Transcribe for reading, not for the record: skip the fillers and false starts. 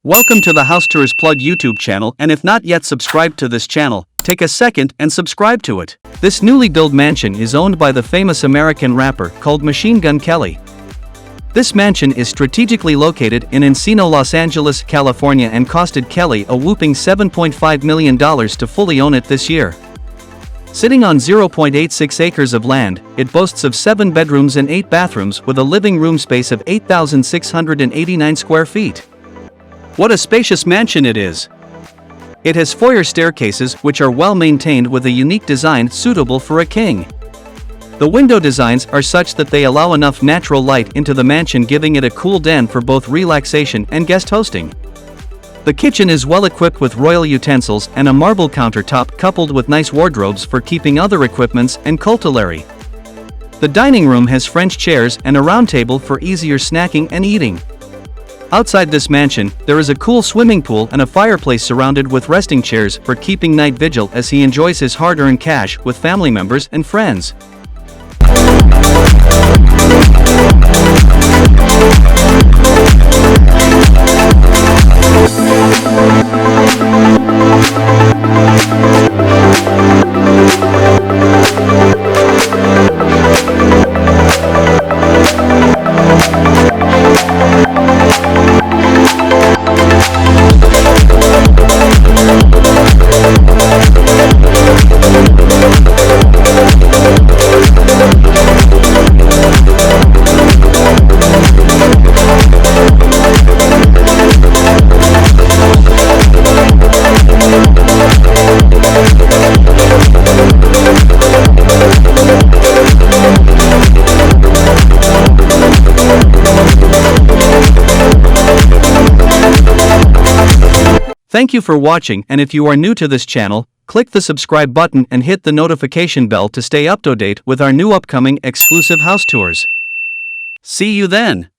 Welcome to the House Tours Plug YouTube channel, and if not yet subscribed to this channel, take a second and subscribe to it. This newly built mansion is owned by the famous American rapper called Machine Gun Kelly. This mansion is strategically located in Encino, Los Angeles, California, and costed Kelly a whopping $7.5 million to fully own it this year. Sitting on 0.86 acres of land, it boasts of 7 bedrooms and 8 bathrooms with a living room space of 8,689 square feet. What a spacious mansion it is! It has foyer staircases which are well maintained with a unique design suitable for a king. The window designs are such that they allow enough natural light into the mansion, giving it a cool den for both relaxation and guest hosting. The kitchen is well equipped with royal utensils and a marble countertop coupled with nice wardrobes for keeping other equipments and cutlery. The dining room has French chairs and a round table for easier snacking and eating. Outside this mansion, there is a cool swimming pool and a fireplace surrounded with resting chairs for keeping night vigil as he enjoys his hard-earned cash with family members and friends. Thank you for watching, and if you are new to this channel, click the subscribe button and hit the notification bell to stay up to date with our new upcoming exclusive house tours. See you then!